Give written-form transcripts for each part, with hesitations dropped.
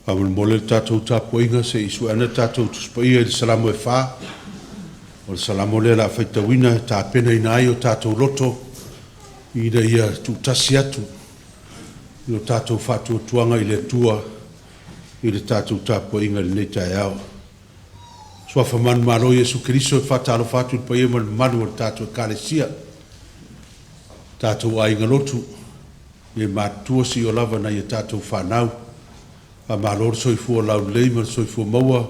Amal mole tātou tāpoinga se isu ana tātou tuspaia i salamo e whā. O salamo le la whaitawina tā pena ina ai o tātou loto. I da ia tūtasi atu. I o tātou whātua tuanga i le tua. I le tātou tāpoinga le nei tai au. Sua whamanu maro Jesu Kiriso e whātalo whātua i paia manu o tātou kālesia. Tātou ainga lotu. I mātua si o lava na i tātou whanau. A malor soifua lau lei ma soifua maua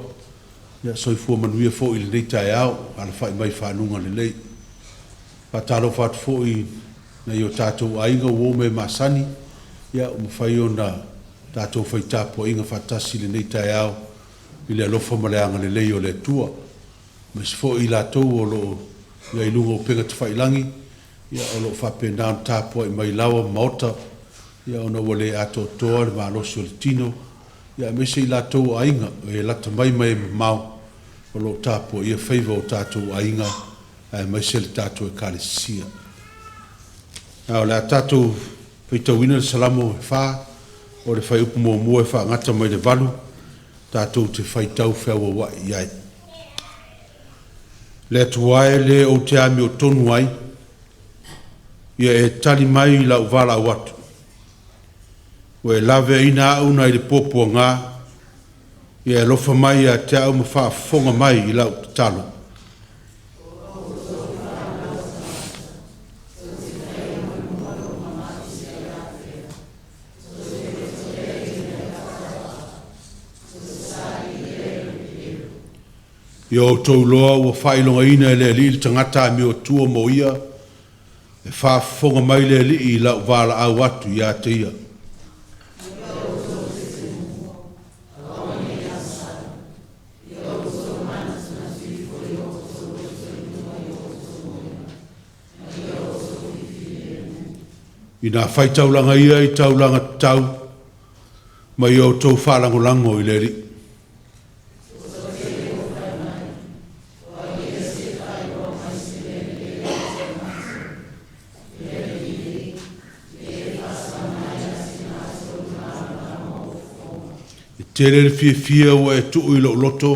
ia soifua manuia fo'i le nei tae au ala fai mai whanunga le lei patalo fatu fo'i na i o tātou ainga uo me masani ia umawhai o na tātou whai tāpua inga whatasi le nei tae au i le alofa maleanga le lei o le tua ma si fo'i la tou o lo ia ilunga o penga te whailangi ia o lo whapenao tāpua i mai lawa maota ia ona wale ato toa le malosi o le tino ia me se la tou ainga e la tamai mai mau o lo tapo ia favor o tātou ainga e mai se le tātou e kālesia. Au le tātou peitawina le salamo e whā o le whai upu mua e wha ngata mai le valu tātou te whai tau whiawa wa iai. Le atuae le o te ami o tonu ai ia e tali mai la uvala watu. Ue lave ina au na i le popua ngā, ia e lofa mai a te au ma whaafonga mai i lau te talo. I o tau loa ua whailonga ina e le li il tangata mi o tua mo ia, e whaafonga mai le li i lau wala au atu i a te ia. I nā whai taulanga ia i taulanga tau, ma i o tau whalangolango i le ri. I tere fia ua e tuu i lo loto,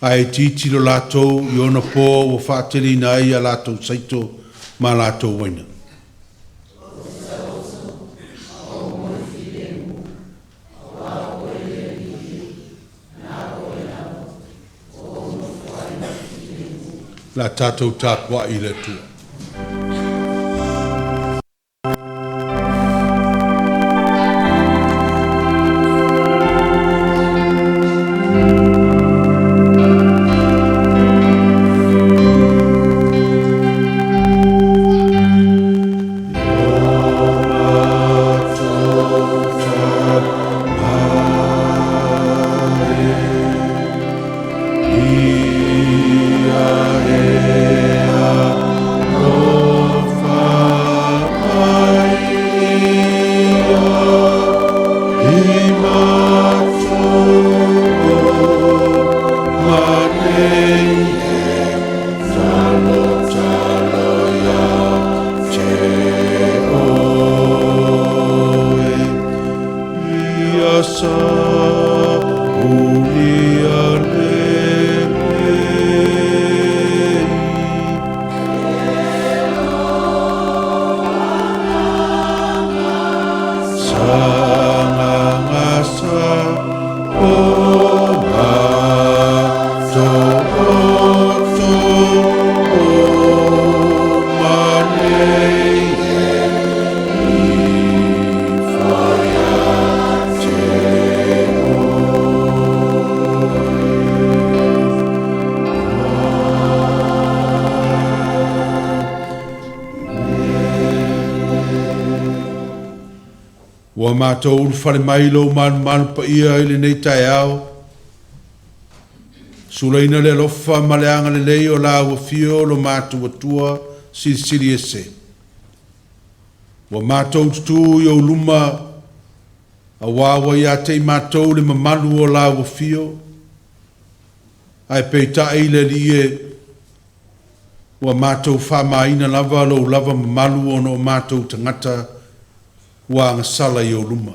a e titi lo lātou i ona pō o whāteri na ia lātou saito ma lātou waina. La tātou tāpua i le tua. Ua mātou ulu whare mai lo manu pa ia ili nei tai au. Sulaina le lofa maleanga le lei o la ua fio lo mātou atua CCCS. Ua mātou tutu i o luma a wawa ia te mātou le mamalu o la ua fio. Ai peita ei le li e ua mātou whamaina lava lo lava mamalu o no mātou tangata ua ngasala i o luma.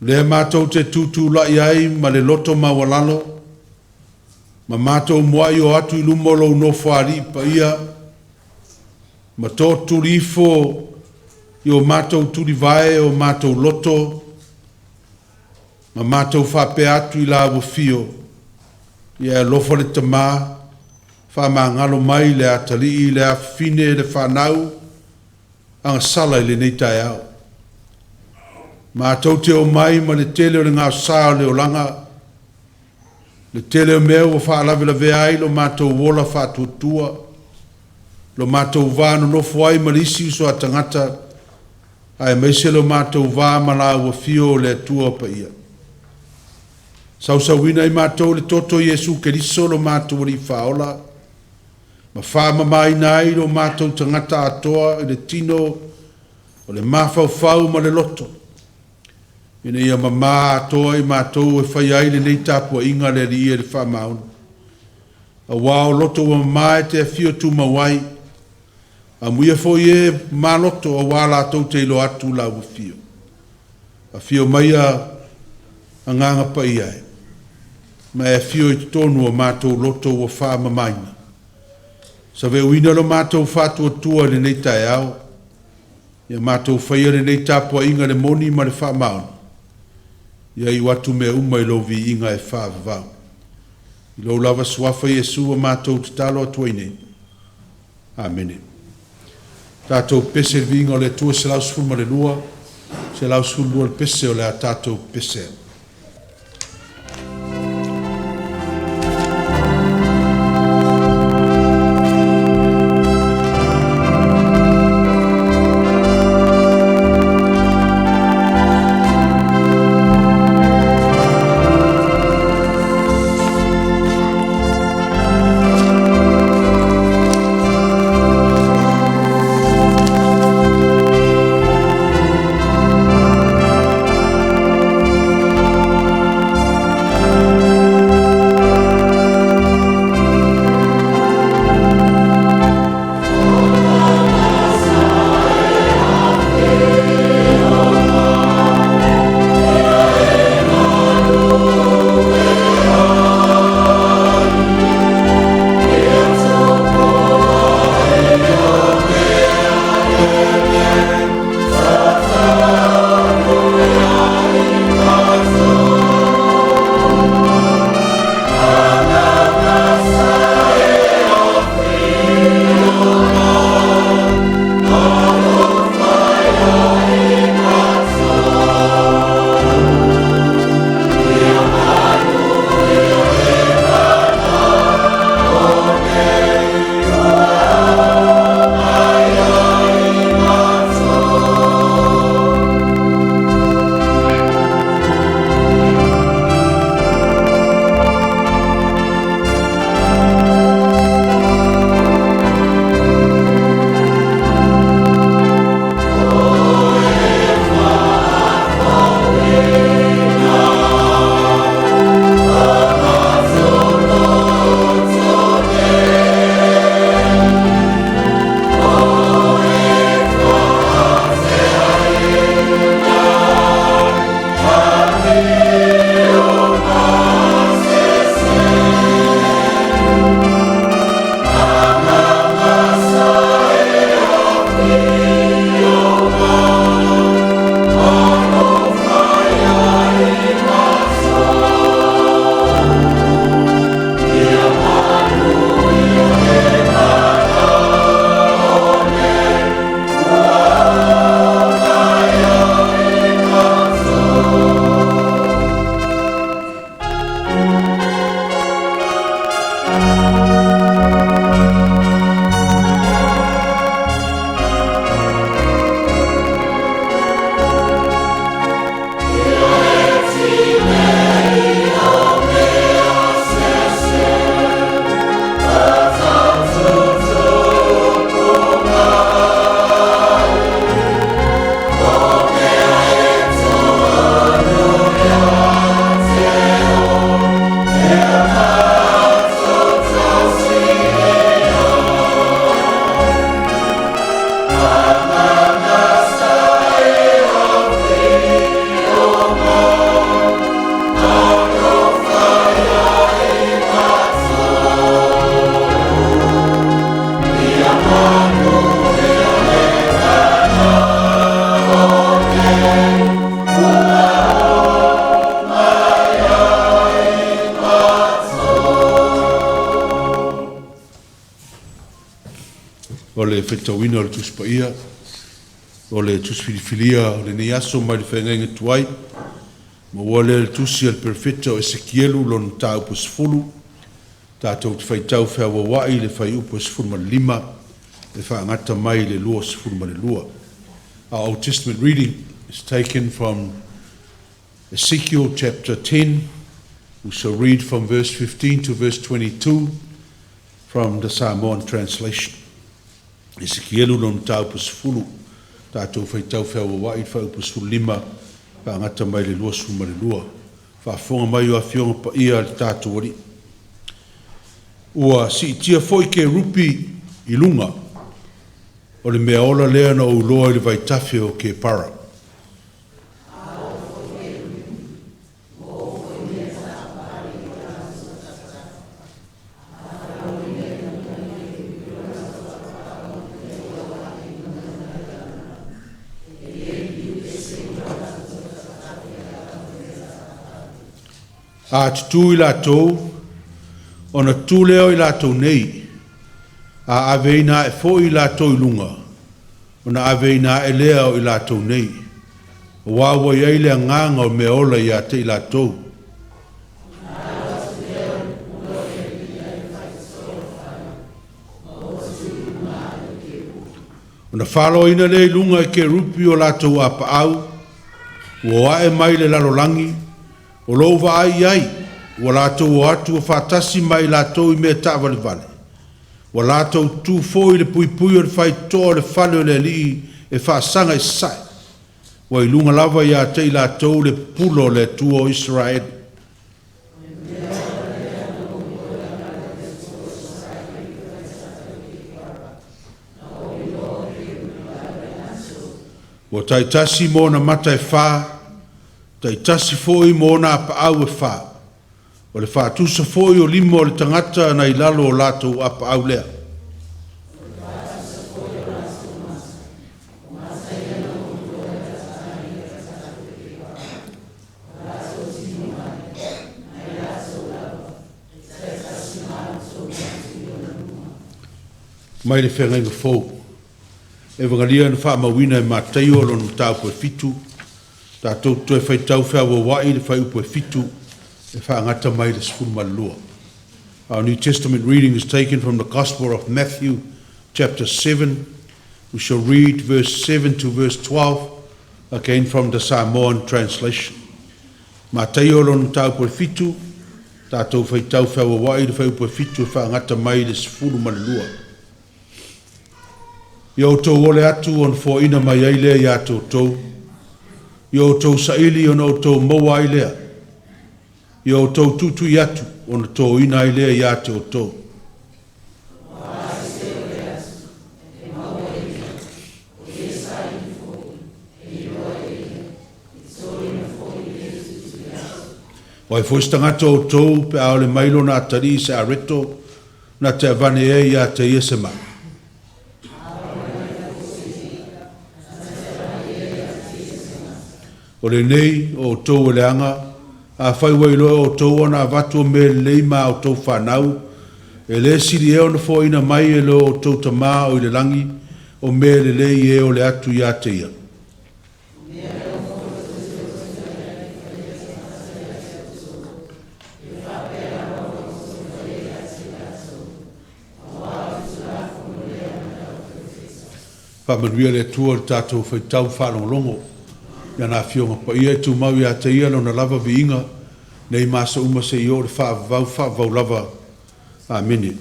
Le mātou te tūtū lai ai ma le loto mawalalo, ma mātou moai o atu I lumolo no whaari pa ia, ma tō turifo I o mātou turi vae o mātou loto, ma mātou whape atu I la wafio, ia e lofa le tamā, wha mā ngalo mai le atali le a fine le whanau, anga sala I le nei tai au. Mātou te o mai ma le tele o le ngā sā le o langa, le tele o mea o whaalawe la vea ai lo mātou wola whātuatua, lo mātou vāno no fuai ma lisi so a tangata, ai meise lo mātou vā ma la ua fio le atua pa ia. Sausawina I mātou le toto Yesu Keriso lo mātou ri whaola, ma whāma mai nai lo mātou tangata atoa I le tino o le mawhau ma le loto. Ina ia mamā atoa I mātou e whai ai le nei tāpua inga le ri e le whamauna. A wāo loto wa mamā te a fio tu mawai, a muia fo ie mā loto a wāla tau te ilo atu la ua fio. A fio mai a nganga pa iai. Ma e fio I tonu a mātou loto wa wha mamaina. Sa ve uina lo mātou whātua tua le nei tae au. Ia mātou whaia le nei tāpua inga le moni ma le wha mauna. Ia I watu mea uma I lo vi inga e wha vavau. I lo lava suafa Yesu a mātou te talo atua I nei. Amene. Tātou pese vi inga o le tua se lau sfuru ma le lua, se lau sfuru lua le pese o le a tātou pese. whetawina o le tuspaia, o le tusfilifilia, o le niaso mai le whaingainga tuai, ma ua le tusi al perfeta o Esekielu lon tau pasfulu, tātou te whaitau whea wawai le whai upo sifuru ma lima, le whaangata mai le lua sifuru ma le lua. Our Old Testament reading is taken from Ezekiel chapter 10. We shall read from verse 15 to verse 22 from the Samoan translation. Ezekielu lon tau pasfulu, tātou whaitau whea wawai whai upo sifuru lima, whaangata mai le lua sifuru ma le lua. Whaafonga mai o a whionga pa ia le tātou ori. Ua si tia foi ke rupi I lunga o le mea ola lea na uloa I le vaitafe o ke para. A tutu I lātou, ona tūleo I lātou nei, a aveina e fo I lātou I lunga, ona aveina e leo I lātou nei, o wawa iai lea nganga o mea ola I a te I lātou. Ona whalo ina le lunga I ke rupi o lātou a paau, o ae mai le lalolangi, o lova ai ai, wa lātou o atu o whātasi mai lātou I mea tāwale vale. Wa lātou tū fōi le pui pui o le whai toa le whale o le li e whaasanga I sai. Wa I lunga lava I a te I lātou le pulo le tua o Israel. Wa taitasi mo na mata e whā, taitasi fōi mo na paau e whā. O le whātusa fōi o limo o le tangata na I lalo o lātou apa au lea. Mai le whengai fōu. E wangalia na wha mawina e mātai o lonu tāu po e fitu. Tātou toi whaitau whea wawai le whai upo e fitu. E whaangata mai le sifuru malua. Our New Testament reading is taken from the Gospel of Matthew, chapter 7. We shall read verse 7 to verse 12, again from the Samoan translation. Mātai o lonu tāu po e fitu. Tātou whaitau whea wawai le whai upo e fitu. E whaangata mai le sifuru malua. Yo tau ole atu on fo ina mai ai lea ia tau tau. Yo tau saili on o tau maua ai lea. Yo tau tutu i atu on tau ina ai lea ia tau tau. Wai fwistangata o tau pe aole mailo na atari se areto na te avane e ia te iese mai. O le nei o tau le anga, a whai wailoa o tau ana vatu o me leima o tau whanau, e le siri e ona fo ina mai e lo o tau tamā o I le langi, o me le lei e o le atu ia te ia. Whamanuia le tua le tātou whaitau whanonglongo, ia nā whionga pa ia tu mau ia te ia lona lava viinga nei masa uma se I o le whaavau lava. Amene.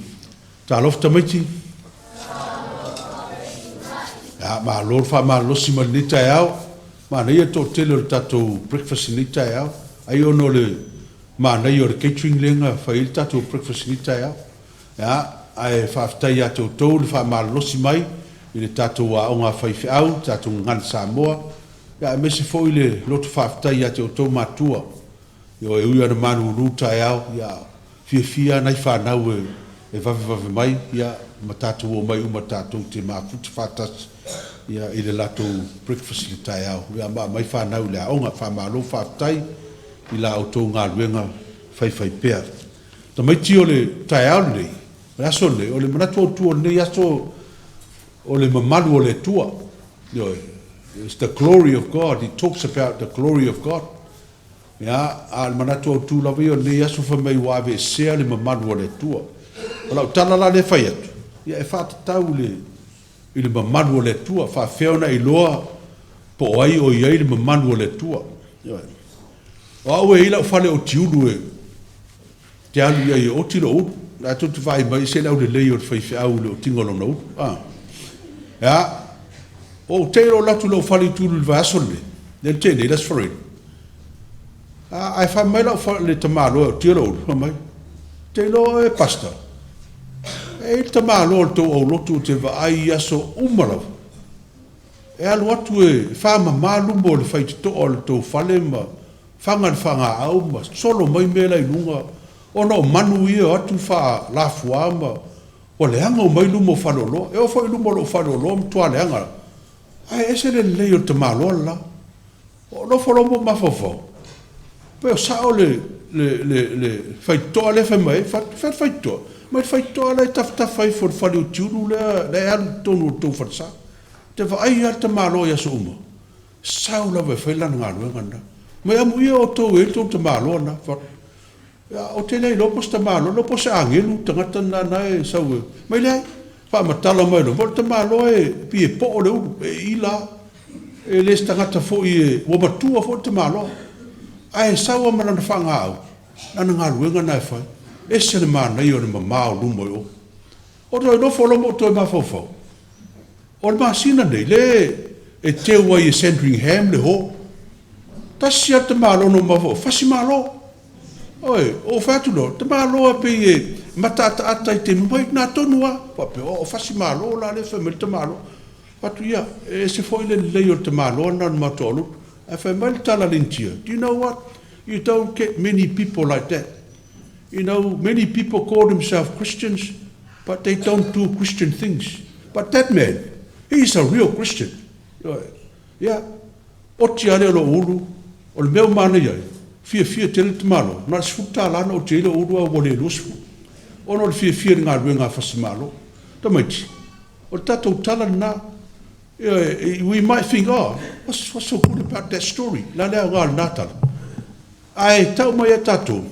Tā lof Tamaiti. Ia maa lor wha maa losi ma nita e au. Maa nei ato tele le tātou breakfast nita e au. Ai ono le maa nei o le catering lenga wha il tātou breakfast nita e au. Ia ai whaaftai ato tau le wha maa losi mai I le tātou a onga whaifi au, tātou ngana Samoa. Ia mese fo I le lotu whaaftai ate o tau mātua. Ia e ui ana manu ruta e au, ia fia nai whanau e vave mai, ia ma tātou o mai uma tātou te māfuta whātas, ia I le lato breakfast le tai au. Ia mai whanau le aonga, whamalo whaaftai, I la o tau ngā luenga whai pēr. Tamaiti o le tai au nei, o le aso nei, o le manatu o tu o nei aso o le mamalu o le tua. It's the glory of God. He talks about the glory of God. Al manatu au tulawi o le aso whamai wawe sea le mamalu o le tua. O lau talala le whai atu. Ia e whātatau le mamalu o le tua. Whawheona loa po ai o iai le mamalu o le tua. O au e ila o whale o tiulu te alu ia i o tiro uru. Nā tutu whai mai se lau le lei o whai whiau le o tingolo na uru. O teiro latu lau whale tulu le vasole. Then tēnei, that's for it. Ai whai mai lau whale le tamalo o tiro uru. Mai. Teiro e pasta. E tamalo o tō au lotu te vai aso umarau. E alu atu e whama malu mo le whai to o le tō whale ma whanga au ma solo mai mela i lunga. O no manu ia atu wha la fuama. O le anga o mai lumo whanolo. E o whai lumo lo whanolo mtua le anga. Ai ese le leo te malo la. O no whalomo mawhawhau. Peo sao le whaitoa le whai mai. Whaitoa. Mai whaitoa le tafta whai for whali o tiuru le alu tonu o tō whatsa. Te whaai ar te malo ia so uma. Sao la wai lan ngā ruengana. Mai amu ia o tō e tō te malo na. O te nei lopo sta malo, lopo se angelu, tangata na nae sau e. Mai lei, wha matala mai lo, te malo e pi e po o le uru, e ila, e les tangata fo i e, o matua fo te malo. Ai sau a marana whanga au, nana ngā ruenga nai whai, e se le mana i o le mamao lumo i o. O toi no fo lomo o toi mawhawhau. O le masina nei, le e te wai e Sandringham le ho. Tasi a te malo no mawhau, fasi malo. Oi, o fatulo, te malo pe e matata atai te mai na tonua, pa pe o fasi malo la le famel te malo. Patu ia, e se foi le leo te malo na matolu, e famel tala lintia. Do you know what? You don't get many people like that. You know, many people call themselves Christians, but they don't do Christian things. But that man, he's a real Christian. Yeah. O te ale lo ulu, o le meu mana iai. Fia tele te malo. Nā se futa lana o te ilo urua o le lusfu. O no le fia ngā ruenga whasi malo. Tamaiti. O tatou tala na. We might think, oh, what's so good about that story? La lea ngā nā tala. Ai, tau mai e tatou.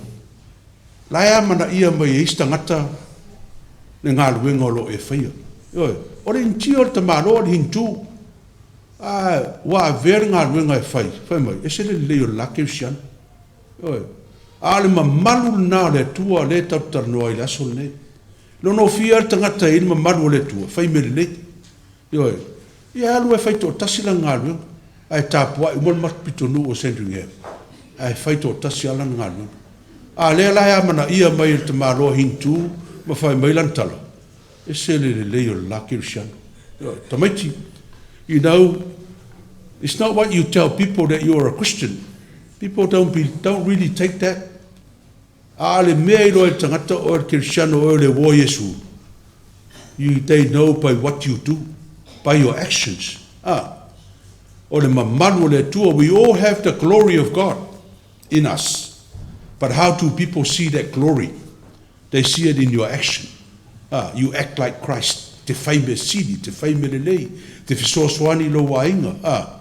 La ea mana ia mai e istangata le ngā ruenga o lo e whaia. O le inti o le te malo o le hintu. Wa vere ngā ruenga e whai. Whai mai. E se le leo lake usiana. Ale mamalu na le tua le tautar noa i laso nei. Lono fia tangata i mamalu le tua, fai mele nei. Ia alu e fai to tasi la ngalu, ai tapua i mon matpito nu o Sandringham. Ai fai to tasi ala ngalu. A le la ia mana ia mai te malo hintu, ma fai mai lan tala. E se le leo la kirishan. Tamaiti, you know, it's not what you tell people that you're a Christian. People don't really take that. Ale mea lo e tangata o e kirisiano o le wo Yesu. They know by what you do, by your actions. O le mamanu le tua, we all have the glory of God in us. But how do people see that glory? They see it in your action. You act like Christ. Te whai me siri, te whai me lelei, te whisoaswani lo wainga.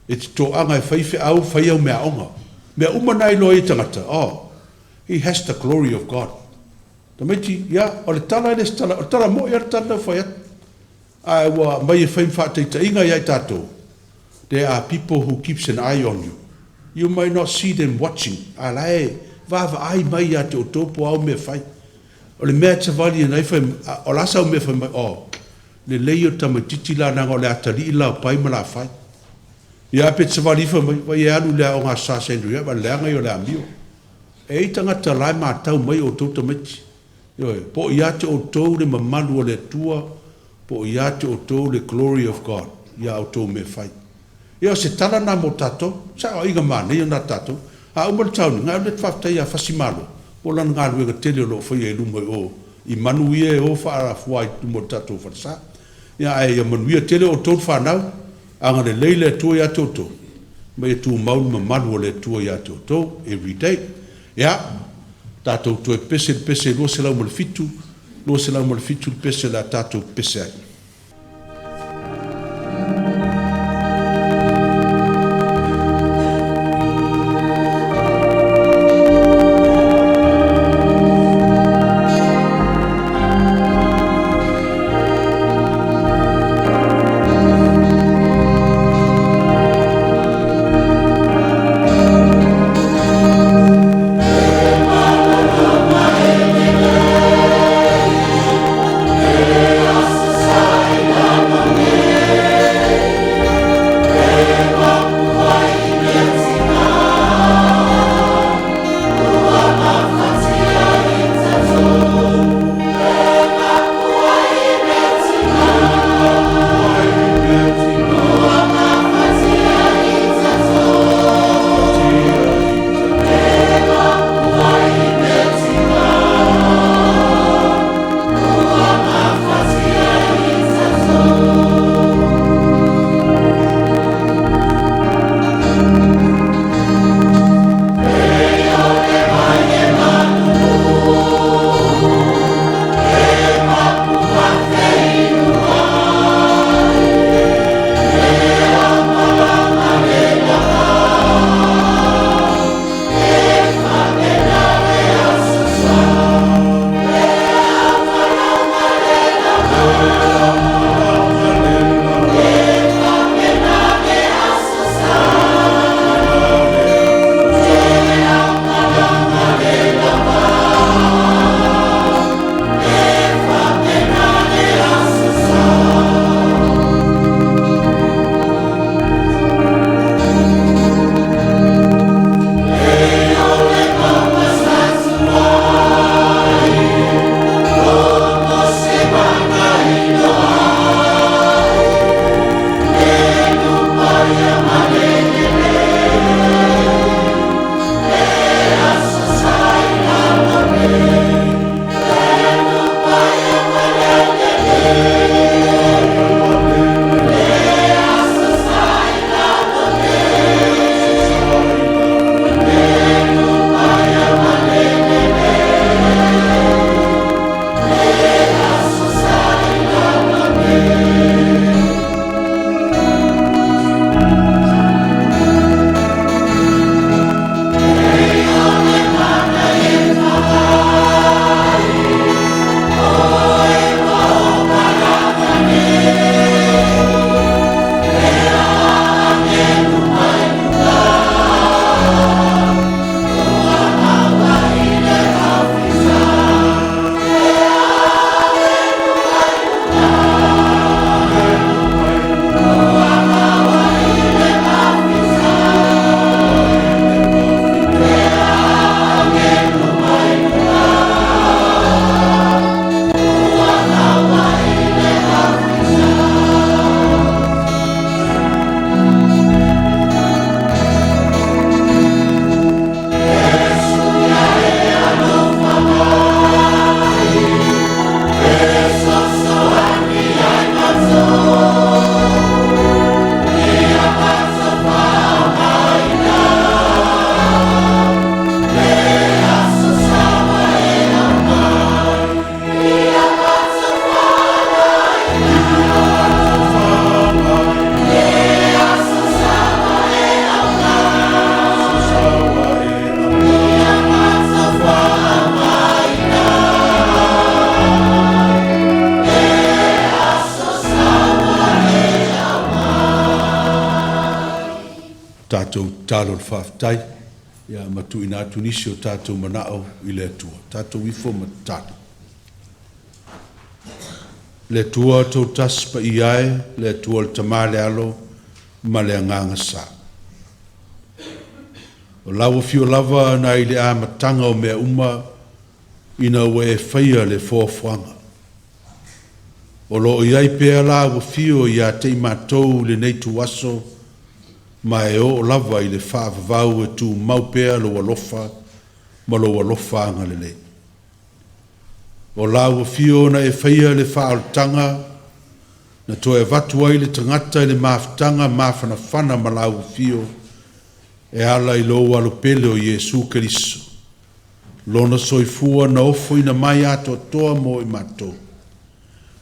E te tō anga e whaiwhi au, whai au mea onga. Mea umanai lo e tangata. He has the glory of God. Tamaiti, o le tala e tala, o tala mo i ar tala whai atu. Ai wa mai e whaimwha Taitaiina iai tātou. There are people who keeps an eye on you. You might not see them watching. Alae, vava ai mai a te o tōpo au mea whai. O le mea te wali e nei whai, o lasa au mea whai mai, le leio tamaititi la nanga o le atari ila o pai ma la whai. Ia pe te wali wha mai, wai e anu lea o ngā sāsendu ia, wa lea ngai o lea mio. E i tangata lai mātau mai o tō tamiti. Po i ate o tō le mamalu o le tua, po i ate o tō le glory of God, ia o tō me whai. Ia se tala nā mo tātou, sa o inga māne i nā tātou, a umar tauni, ngā ulet whaftai a whasimalo, po lan ngā ruenga tele lo whai e lumai o, i manu ia e o whaara fuai tumo tātou whansa. Ia e manu ia tele o tō whanau, anga le leile tua ia toto. Mai tu maulu ma manu le tua ia toto every day. Ya. Tatou tu pese lo se la mo fitu, lo se la mo fitu pese la tatou pese ai. tātou talo le whaafitai, ia matu ina tunisi o tātou manao I le atua, tātou ifo matata. Le atua tau taspa I ai, le atua le tamale alo, ma le anganga sa. O lawa fio lava na I le a matanga o mea uma, ina ue whaia le fōwhanga. O lo iai pēr la wa fio ia te matou le nei tu aso, ma e o lava I le whaavavau e tu mau pēr lo walofa, ma lo walofa anga le le. O la wa fio na e whaia le whaaltanga, na to e vatu ai le tangata le maafutanga maafanafana ma la wa fio, e ala I lo walo pele o Yesu Keriso. Lona soifua na ofo ina mai ato toa mo I matou.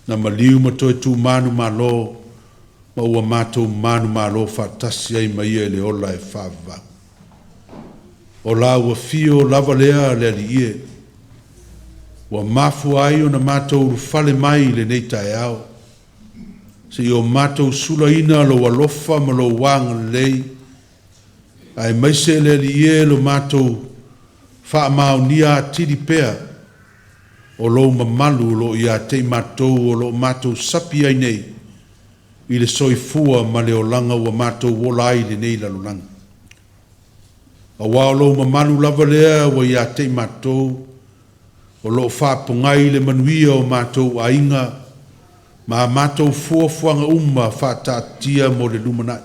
Na maliu mato e tu manu malo, ma ua matou manu malo whaatasi ai mai e le ola e whaava. O la ua fio lava lea le ali e, ua mafu ai o na matou rufale mai le nei tae ao. Se I o matou sula ina lo walofa ma lo wanga lei, ai maise le ali e lo matou wha mao nia tiri pea, o lo mamalu lo ia te matou o lo matou sapi ai nei, I le soifua ma le o langa ua matou wola ai le nei lalolanga. A wao lo mamalu lava lea wa ia te matou, o lo whapungai le manuia o matou ainga, ma matou fuafuanga uma whatatia mo le lumanai.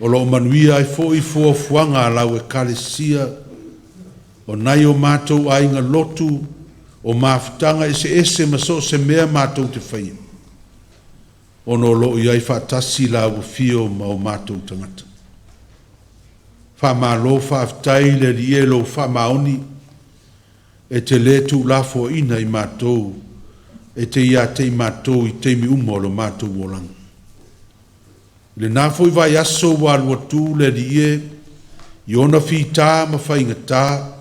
O lo manuia ai foi fuafuanga lau e kalesia, o nai o matou ainga lotu, o mafutanga ese maso se mea matou te whaia. O no lo iai whaatasi la ua fio ma o matou tangata. Whamalo whaafitai le rielo whamaoni, e te letu lafo ina I matou, e te ia te matou I te mi umo lo matou wolanga. Le nafo I vai aso wa lua tu le rie, I ona fita ma whaingata,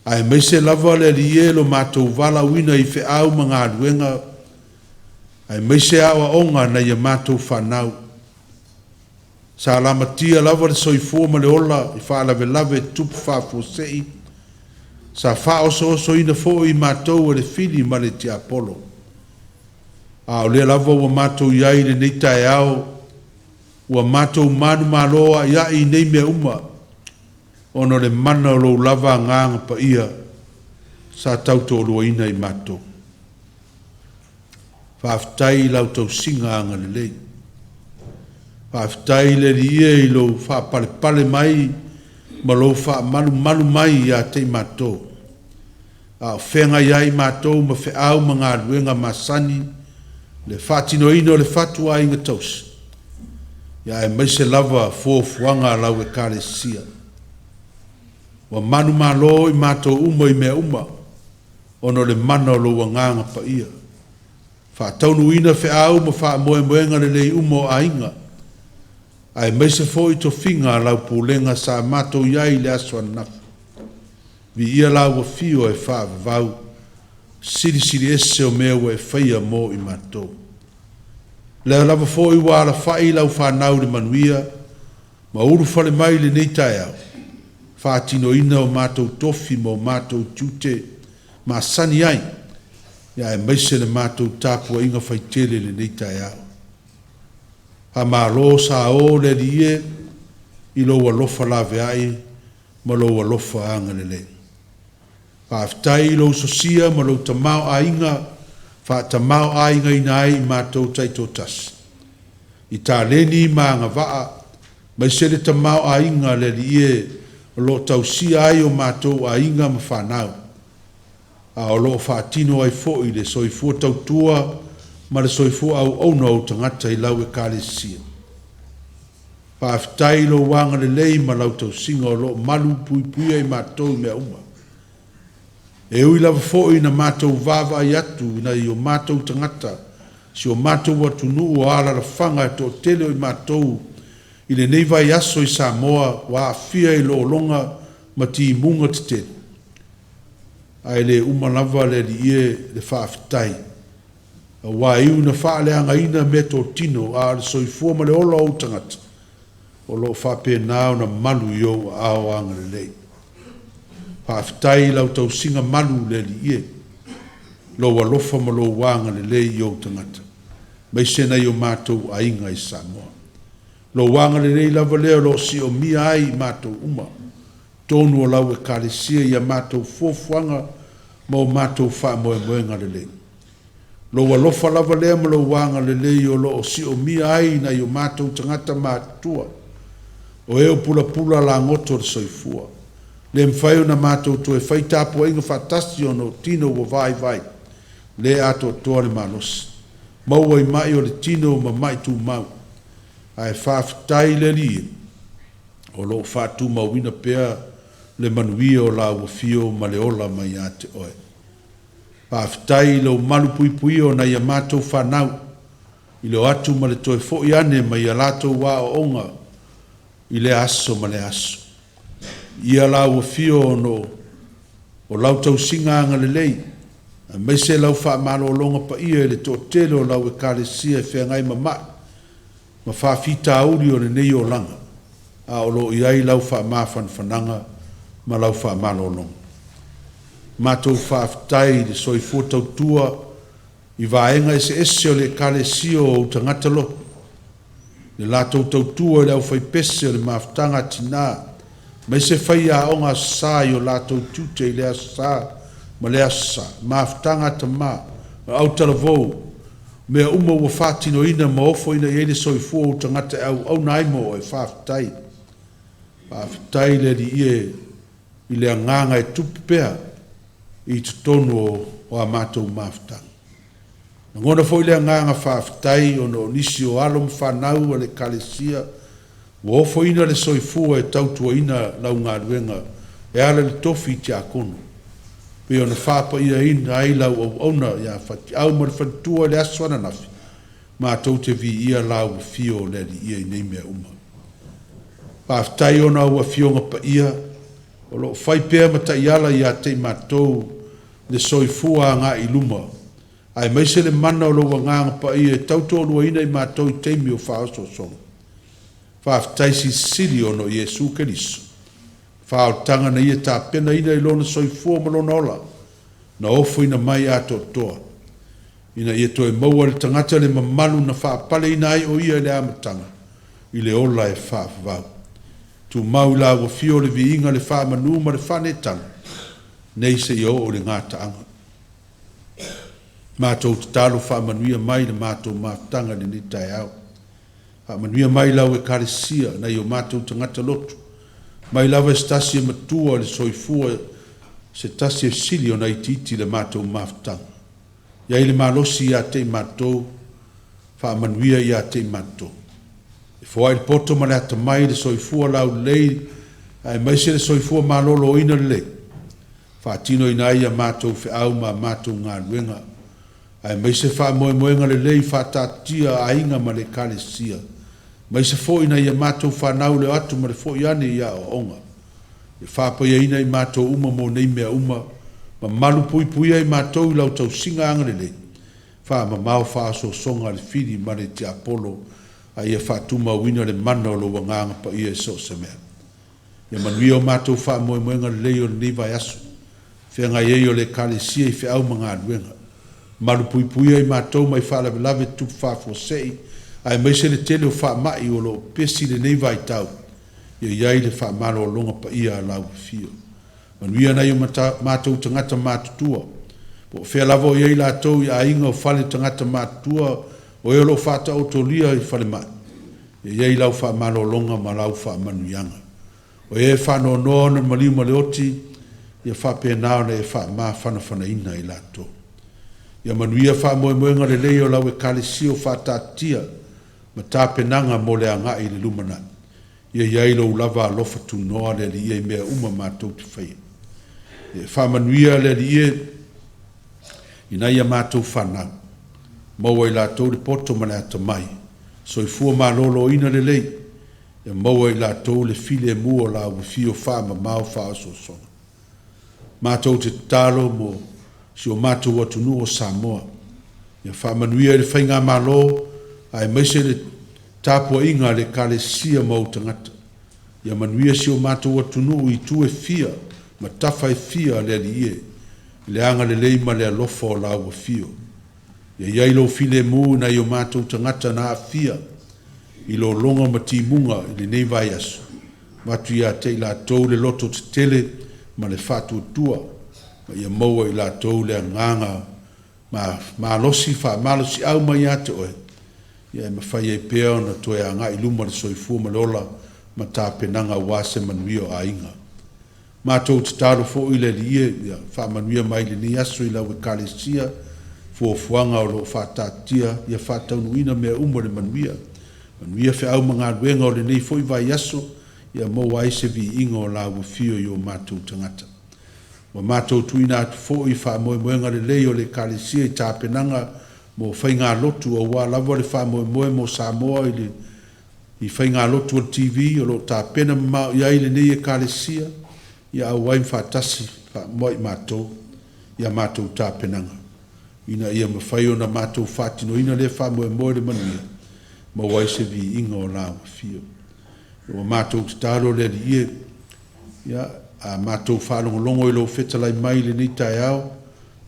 ai meise lava le rie lo matou vala wina I whiau ma ngā luenga, ai meise awa onga na ia matou whanau. Sa lamatia lava le soifua ma le ola I whaalave lave tupu whaafosei, sa whaoso ina fo I matou e le fili ma le te Apollo. A o lea lava ua matou iai le nei tae ao, ua matou manu maloa ia I nei mea uma, ono le mana o lo lava nganga pa ia, sa tauto o ina I matou. Whaafitai lau tau singa anga le lei. Whaafitai le rie I lo whaapale mai, ma lo whaamanu mai ia te matou. A whenga iai matou ma whiau ma ngā ruenga masani, le whaatino ino le whatua inga tausi. Ia e maise lava fuafuanga lau e kare sia. Wa manu malo I matou uma I mea uma, ono le mana o lo wanganga pa ia. Whaataunu ina whiau ma wha moenga le lei umo a inga. Ai meise fo I to finga lau pulenga sa matou iai le aswa nafu. Vi ia lau wa fio e wha vau, siri ese o mea wa e whaia mo I matou. Lea lava fo I wala whai lau whanau le manuia, ma uru whale mai le nei tae au. Whaatino ina o matou tofi mo matou tute, ma sani ai, ia e maise le matou tapua inga whaitele le nei tae au. Ha ma lo sa o le rie, I lo walofa lave ai, ma lo walofa anga le le. Whaaftai lo sosia ma lo tamau a inga, wha tamau a inga inai I matou taito tas. I tā leni ma ngā waa, mai se le tamau a inga le rie, lo tausia ai o matou a inga ma whanau. A o lo whaatino ai fo I le soifua tautua, ma le soifua au ono au tangata I lau e kare sia. Whaaftai lo wanga le lei ma lau tausinga o lo malu pui ai matou mea uma. E ui lava fo I na matou vava ai atu na I o matou tangata, si o matou watunu o ala la whanga to tele o I matou, I le nei vai aso I Samoa wa afia I lo longa ma ti munga te tele. Ai le umalava le rie le whaaftai. Wa iu na whaaleanga ina me tō tino a le soifua ma le ola o tangata. o lo whapena o na malu i o ao anga le lei. Whaafitai lau tau singa malu le li ie. Lo walofa ma lo wanga le lei i o tangata. Mai sena i o mātou a inga i Samoa. Lo wanga le lei lava leo lo si o mia ai mātou uma. Tonu o lau e kālesia i a mātou fofuanga ma o mātou wha moe moenga le lei. Lo walofa lava leo ma lo wanga le lei o lo si o mia ai na i o mātou tangata mātua. O eo pula pula la ngoto le soifua. Le mwhai o na mātou to e whai tāpua inga whatasi o no tino o vai vai. Le ato toa le malosi. Maua i mai o le tino ma mai tu mau. Ai whaafitai le li. O lo whaatu mauina pea le manuia o la wafio ma le ola mai a te oe. Whaafitai lo malu pui pui o na ia mātou whanau. I lo atu ma le toe fo i ane ma ia lātou wā o onga. I le aso ma le aso. Ia la wafio o no o lau tau singa anga le lei. Mai se lau wha malo longa pa ia le tō telo lau e kāle sia e whengai ma maa. Ma wha fita auri o le nei o langa. A o lo i ai lau wha maa whananga ma lau wha malo longa. Mātou wha aftai le soi fōtau tua i vaenga ese o le kāle sia o tangata lo. Le lātou tau tua i lau whai pese o le maaftanga tina. Mai se whai a onga sa i o lātou tute i lea sa. Ma lea sa, maaftanga ta maa, ma au talavou, mea uma ua whātino ina ma ofo ina i ele soifua o tangata au naimo o e whaafitai. Whaafitai le di i le anganga e tupipea i tutono o a mātou maaftanga. Ngona fo i le anganga whaafitai o no nisi o alom whanau a le kalesia, o ofo ina le soifua e tautua ina lau ngā ruenga, e ala le tofi te akono. Pe ona whapa ia ina ai lau au ona ia whati au ma le whantua le aswana nafi. Ma tau te vi ia lau fio le li ia i nei mea uma. Pāwhitai ona au a fionga pa ia, o lo whai pēr ma ta iala ia te mātou le soifua ngā i luma. Ai maise le mana o lo wa nganga pa ia e tautolua ina i mātou i teimi o whaoso songa. Pāwhitai si siri ono Iesu Keriso. Whao tanga na ia tā pena ina i lona soifua ma lona ola. Na ofo ina mai ato toa. Ina ia toe maua le tangata le mamalu na whaapale ina ai o ia le amatanga. I le ola e whaafavau. Tu mau la wa fio le viinga le whaamanu ma le whanetanga. Nei se i o le ngāta anga. Mātou te talo whaamanuia mai le mātou mātanga le nitai au. Whaamanuia mai lau e karesia na i o mātou tangata lotu. Mai lava e stasi e matua le soifua se tasi e sili o nei titi le mātou māwhtanga. Ia i le malosi ia te mātou, whaamanuia ia te mātou. E fua i le poto ma le ata mai le soifua lau lei, ai mai se le soifua malolo ina le lei. Whaatino ina ia mātou fe au ma mātou ngā ruenga. Ai mai se wha moe moenga le lei whaatatia a inga ma le kale sia. Mai se fo ina ia mātou whanau le atu ma le fo iane ia o onga. E whapa ia ina i mātou uma mo nei mea uma, ma malu pui pui ai mātou i lau tau singa angarele. Wha ma mau whaaso songa le whiri ma le te apolo, a ia whaatuma wina le mana o lo wanganga pa ia e so se mea. Ia manui o mātou wha moe moenga le leo le niva aso. Whianga iei o le kale sia i whiau mga aduenga. Malu pui pui ai mātou mai wha lave lave tup wha fosei, ai mai se le tele o wha mai o lo pesi le nei vai tau. Ia iai le wha maro o longa pa ia lau fio. Manuia nei o mātou tangata mātutua. Po whea lavo iai la tau i a inga o whale tangata mātutua o e lo whata o tolia i whale mai. Ia iai lau wha maro o longa ma lau wha manuianga. O e wha no noa na maliu ma le oti, ia wha pe nao le e wha maa whana ina i la tau. Ia manuia wha moe moenga le leo lau e kale si o wha tātia, ma tā penanga mo le anga i le lumana. Ia iai lo lava alofa tu noa le li ia i mea uma mātou te whaia. Ia whamanuia le li ia ina ia mātou whanau. Maua i lātou le poto ma le ata mai. So i fua mālolo ina le lei. Ia maua i lātou le file mua la u fio whama mau whaaso songa. Mātou te talo mo si o mātou atunu o Samoa. Ia whamanuia le whainga mālo ai maise le Tāpua inga le kalesia mau tangata. Ia manuia si o mātou atunu I tu e fia, ma tafa e fia le ali e. Le anga le leima le alofa o lau fio. Ia iailo file mu na I o mātou tangata na a fia. I lo longa ma timunga I le nei vai aso. Matu ia te I la tau le loto te tele ma le fatu tua. Ma ia maua I la tau le nganga ma losi fa malosi au mai ate oe. Ia ma fai e pea na toe a ngā I luma le soifua ma lola ma tā penanga wase manuia a inga. Mātou te tāro fo I le lie, ia wha manuia mai le ni aso I lau e kalesia, fuanga o lo whātātia, ia whātaunuina mea umo le manuia. Manuia whi au mga ruenga o le nei fo I vai aso, ia mo aise vi inga o lau fio I o mātou tangata. Wa mātou tuina atu fo I wha moenga le lei o le kalesia I tā penanga, mo whai ngā lotu o wā lawa le wha mo Samoa I whai ngā lotu o TV o lo tā pena mau I aile nei e kalesia, ia au waim whātasi wha moi mātou, ia mātou tā penanga. Ina ia mawhai o na mātou whātino ina le wha le manuia, ma waise vi inga o lao fio. O mātou te tāro le li e, ia a mātou whālongolongo I lo whetalai mai le nei tai au,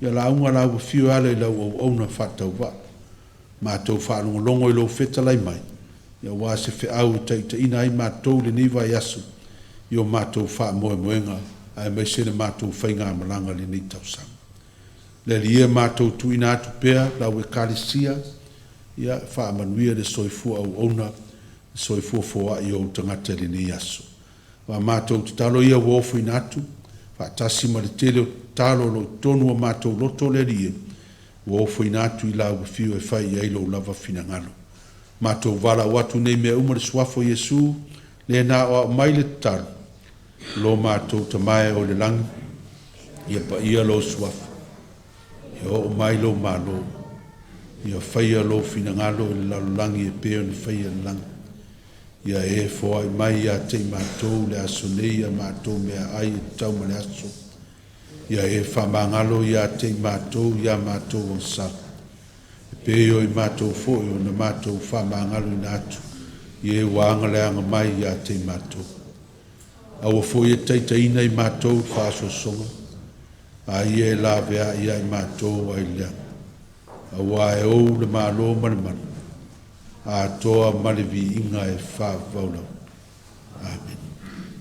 ia la unga lao fio ala I lau au na whatau wa. Mātou whālongolongo I lo whetalai mai, ia wā se whi au Taitaiina ai mātou le nei vai aso, I o mātou wha moenga, ai mai se le mātou whainga malanga le nei tausanga. Le lia mātou tuina atu pea, lau e kalesia, ia wha manuia le soifua au ona, soifua foa I o tangata le nei aso. Wa mātou te talo ia wofu ina atu, wha tasi ma le tele o talo lo tonu o mātou loto le lia, wofu ina atu I lau fio e whai I ailo lava fina ngalo. Mātou wala watu nei mea umare suafo Yesu, le na o mai le talo, lo mātou tamae o le langi, ia pa ia lo suafo. Ia o mai lo malo, ia whaia lo fina ngalo I le lalulangi e peo ni whaia langi. Ia e foa I mai ia te mātou le aso nei ia mātou mea ai e tau ma le aso. Ia e whamangalo ia te mātou ia mātou o sa. E peo I mātou fo I o na mātou whamangalo I nātu. Ia e wanga le anga mai ia te mātou. Aua fo ia Taitaiina I mātou whaso songa. A ia e la vea ia I mātou ai lea. Aua e ou le mālo manamana. A toa malevi inga e wha vaulau. Amen.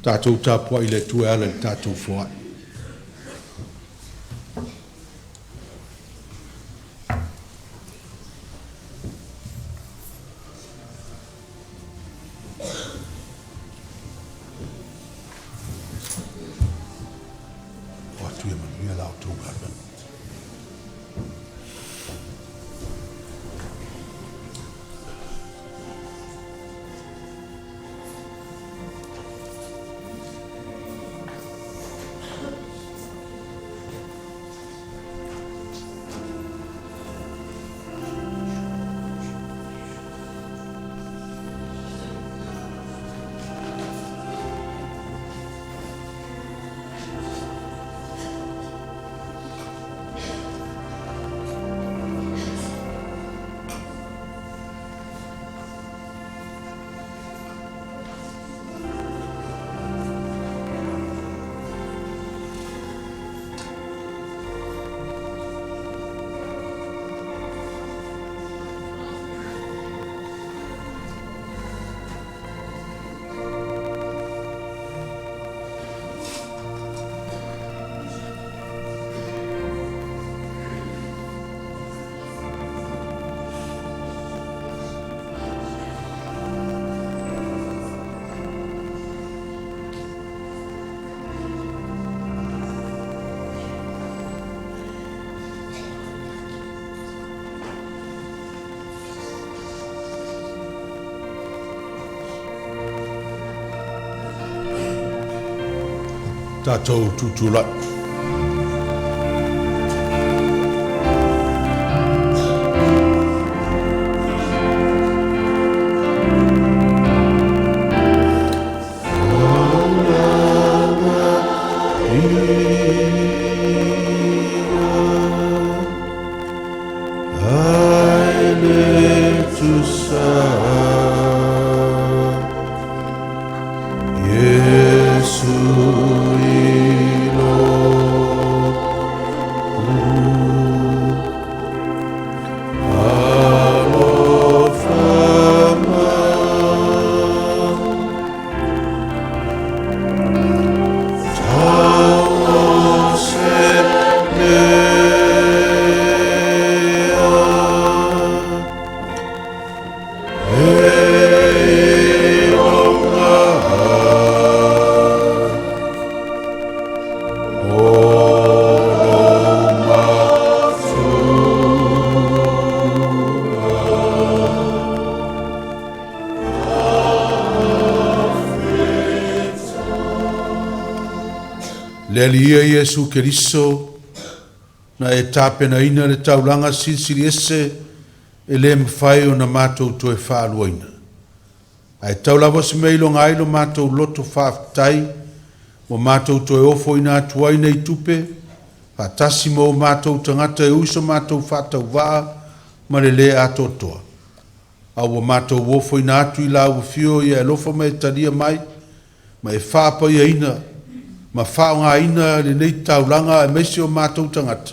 Tātou tāpua I le tue ala le tātou foa. Tātou tutulai. I live to serve. Le alia Iesu Keriso, na e tāpena ina le taulanga CCCS e le mwhai o na mātou to e whaaluaina. Ai taulawa si meilo ngailo mātou loto whaafitai, mo mātou to e ofo ina atuaina I tupe, whaatasi mo mātou tangata e uso mātou whaatau waa, ma le le atotoa. Au o mātou wofo ina atu I lau whio ia e lofa mai talia mai, ma e whaapa ia ina, ma whao ngā ina le nei taulanga e meisi o mātou tangata,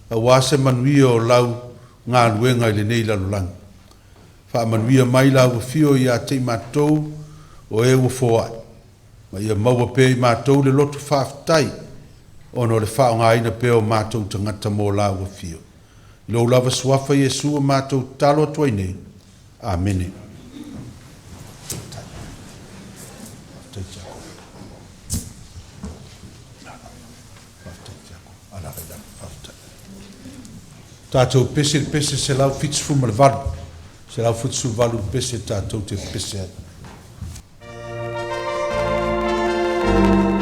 a wase manuia o lau ngā luenga I le nei lalulang. Wha manuia mai lau whio ia te mātou o e wofo ai, ma ia maua pe I mātou le lotu whaafitai, ono le whao ngā ina pe o mātou tangata mō lau whio. Lo lava suafa Iesu o mātou talo atuai nei. Amene. Tātou pese se lau fitsu ma le valu. Se lau fitsu valu pese tātou te pese ai. Featuna'i Liuaana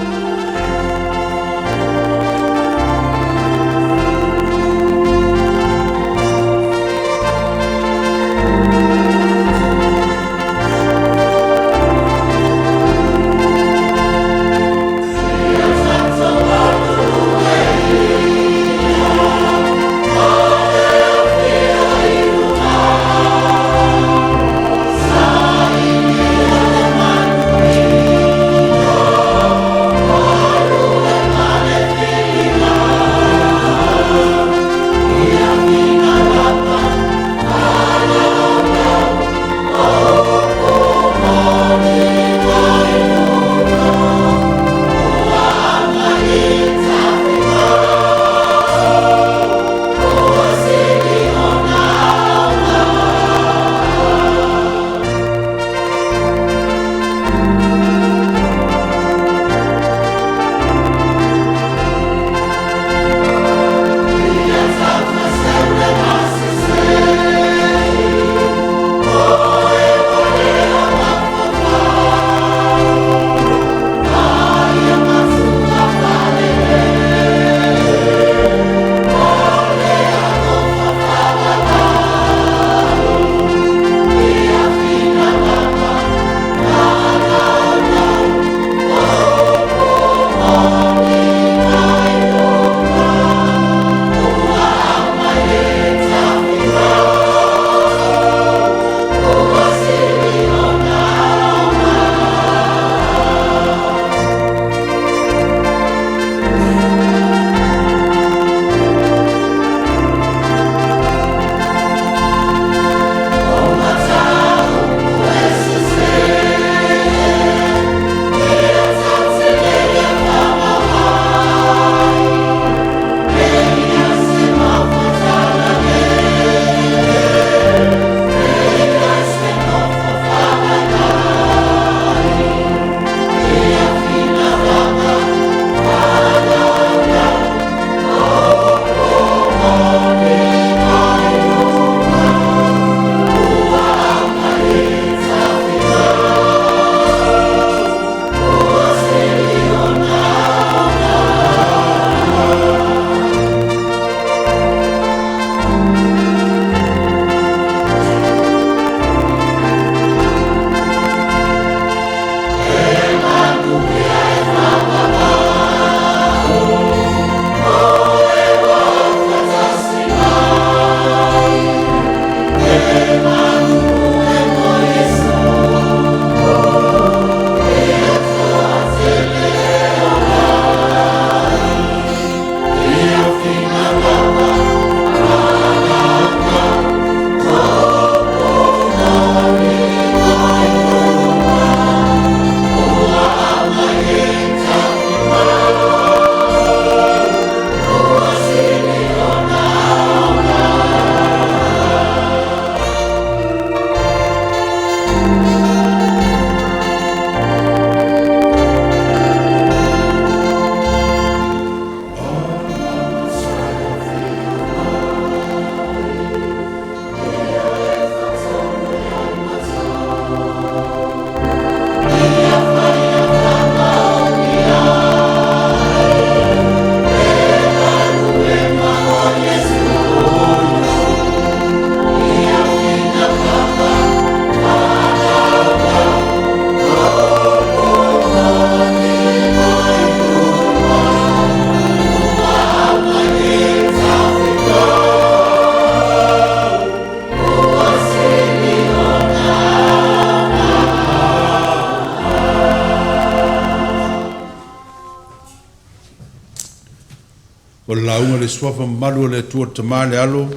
o launga le swafa malu le tua tamale alo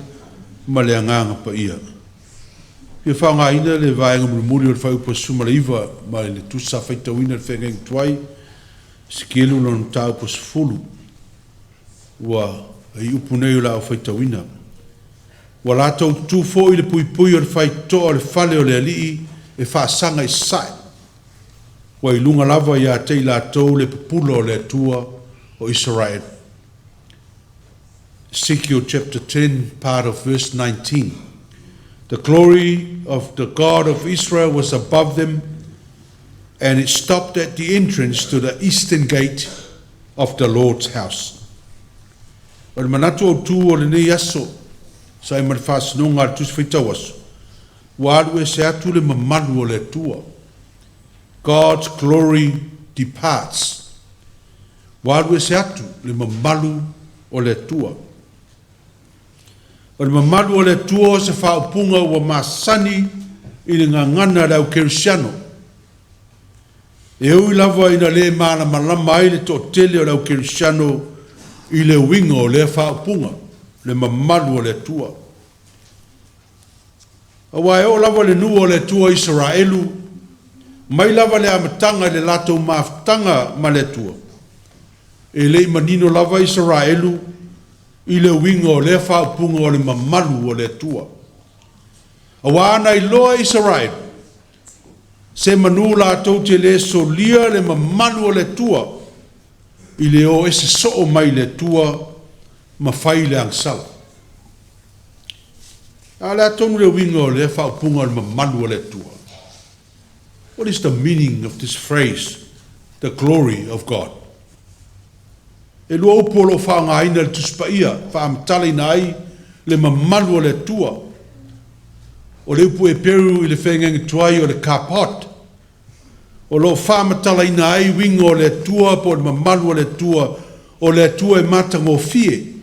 ma le anganga pa ia. Ia whaanga ina le vaenga muri o le whaupa sumariva ma le tusa Feitua'i le whengeng tuai sikelu lon tau pa sifulu wa ai upunei o la o Feitua'i. Wa la tau tufo i le pui o le whaitoa o le whale o le alii e whaasanga i sai. Wa i lunga lava ia te la tau le pupulo o le atua o Israel. Ezekiel chapter 10, part of verse 19. The glory of the God of Israel was above them, and it stopped at the entrance to the eastern gate of the Lord's house. O le manatu o tu o le nei aso, sa i mara whaasinonga ar tus Feitua'i aso. Wa alu e se atu le mamalu o le atua. God's glory departs. Wa alu e se atu le mamalu o le atua. O le mamalu o le atua se whaupunga ua masani i le ngangana rau kerisiano. E ui lava ina le mana malama ai le to tele o rau kerisiano i le winga o le whaupunga, le mamalu o le atua. Awa e o lava le nua o le atua Israelu, mai lava le amatanga le lato maftanga ma le atua. E le manino lava Israelu, i le winga o le whaupunga o le mamalu o le atua. Awa ana i loa Israel, se manu la tau te le solia le mamalu o le atua, i le o ese soo mai le atua, ma fai le angsala. A le atonu le winga o le whaupunga o le mamalu o le atua. What is the meaning of this phrase, the glory of God? E lua upo lo whaanga aina le tuspaia, whaamtali na ai le mamalu o le atua. O le upo e peru i le whengengi tuai o le kapot. O lo whaamatala ina ai winga o le atua po le mamalu o le atua e matango fie.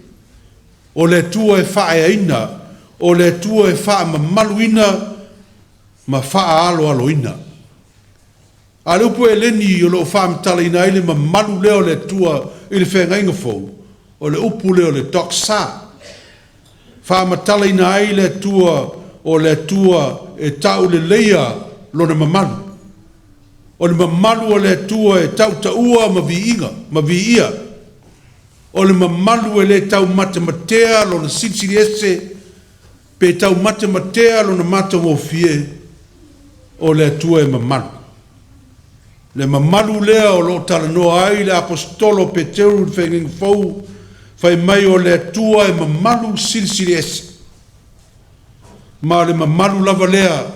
O le atua e whae aina, o le atua e wha mamalu ina, ma wha alo ina. A le upo e leni o lo whaamtala ina ai le mamalu leo le atua i le whenga inga fau, o le upu leo le doksa. Whaamatala ina ai le atua o le atua e tau le leia lo na mamalu. O le mamalu o le atua e tau taua ma vi ia. O le mamalu e le tau matematea lo na CCCS, pe tau matematea lo na matamofie o le atua e mamalu. Le mamalu lea o lo talanoa ai le apostolo Peteru whenging fau, whai mai o le atua e mamalu CCCS. Ma le mamalu lava lea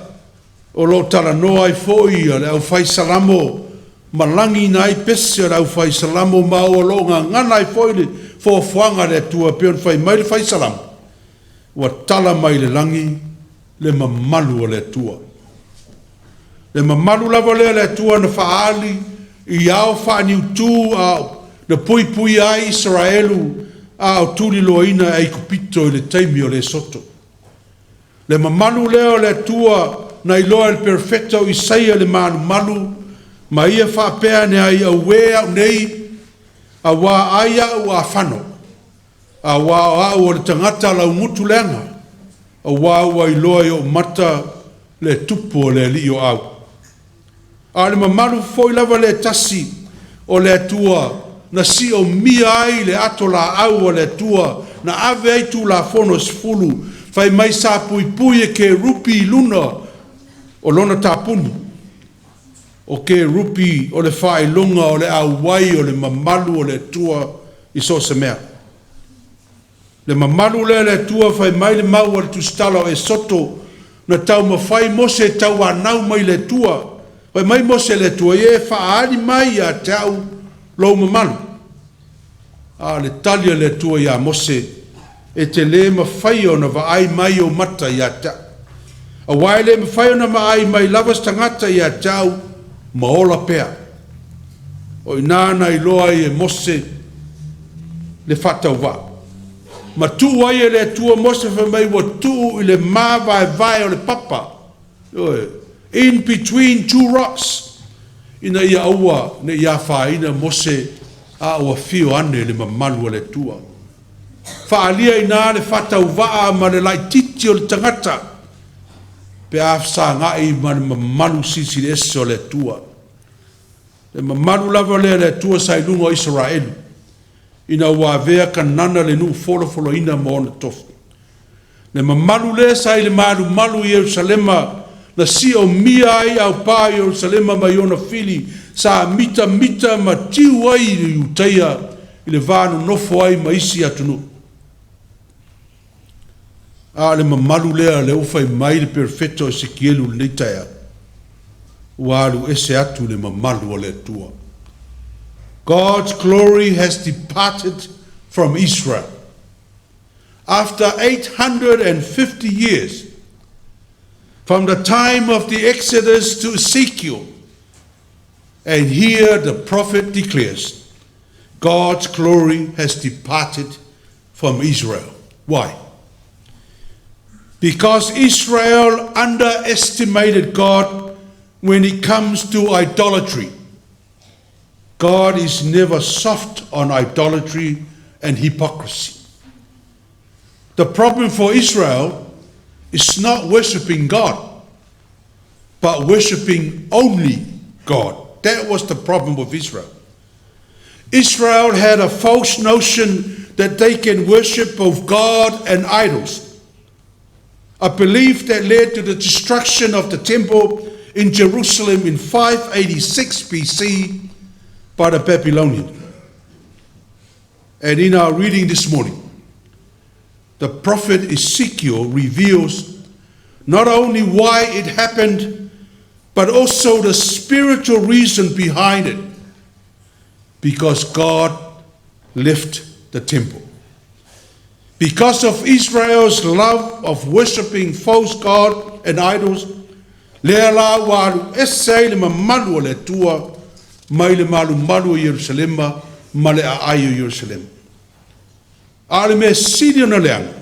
o lo talanoa ai foi o le au whai salamo, malangi na ai pese o le au whai salamo ma o lo ngana ai foi le fōwhanga le atua peon whai mai le whai salamo. Ua tala mai le langi le mamalu o le atua. Le mamalu lava lea le atua na whaali i au whaaniutu au na pui ai Israelu au turi loina ai kupito i le taimi o le soto. Le mamalu lea o le atua na iloa il perfecto Isaia le malu ma ia whapea ne ai au wea nei a wā aia u a whano a wā au o le tangata lau mutu leanga a wā ua iloa i o mata le tupu o le li o au a le mamalu foi lava le tasi o le atua na si o mia ai le ato la au o le atua na ave ai tu la fono sfulu fai mai sa pui e ke rupi luna o lona tapunu, o ke rupi o le whaelunga o le awai o le mamalu o le tua i so se mea. Le mamalu le tua whai mai le mau o le tustala o e soto na tau mawhai mose tau anau mai le tua. Whai mai mose le tua e whaari mai a tau lau mamalu. A le talia le tua ia mose e te le mawhai o na vaai mai o mata ia tau. A waile me whai ona mai mai lavas tangata ia tau maola pea. O inana i loa i e mose le whatau wā. Ma tu ai e le tua mose wha mai wa tu i le mā vai o le papa. In between two rocks. Ina ia aua ne ia whaina mose a ua fio ane le mamalu o le tua. Whaalia ina le whatau waa ma le lai titi o le tangata. Pe afsa ngai ma le mamalu CCCS o le tua. Le mamalu lava le tua sailunga o Israelu. Ina wavea kanana le nuu folo ina ma ona tofu. Le mamalu le sai le malu i Jerusalema na si o mia ai au pā Jerusalema mai ona fili sa mita ma tiu ai i utaia i le vānu nofo ai ma isi atunu. A le mamalu lea le ufai mai le perfetto Ezekielu le neitaia. Walu ese atu le mamalu o le tua. God's glory has departed from Israel. After 850 years, from the time of the Exodus to Ezekiel, and here the prophet declares, God's glory has departed from Israel. Why? Because Israel underestimated God when it comes to idolatry. God is never soft on idolatry and hypocrisy. The problem for Israel is not worshiping God, but worshiping only God. That was the problem with Israel. Israel had a false notion that they can worship both God and idols. A belief that led to the destruction of the temple in Jerusalem in 586 BC by the Babylonians. And in our reading this morning, the prophet Ezekiel reveals not only why it happened, but also the spiritual reason behind it. Because God left the temple. Because of Israel's love of worshiping false God and idols, leala walu esai le mamalu le tua mai le malu Yerusalema ma le aaio Yerusalema. Ale me siri na leanga.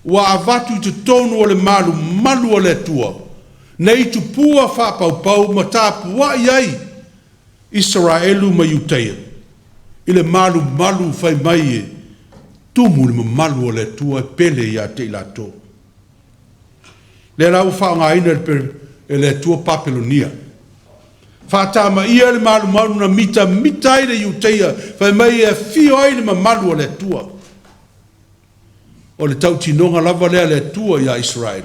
Wa avatu te tonu o le malu o le tua. Nei tu pua wha pau ma tā pua iai. Israelu ma Iuteia. I le malu whai mai e. Tumu le malu o le tua pele ia te ilato. Le lau wha ngā ina e le tua Papelonia. Wha ma ia le malu na mita i le Iuteia. Whai mai e fio ai le malu o le tua. O le tau tinonga lava lea le tua ia Israel.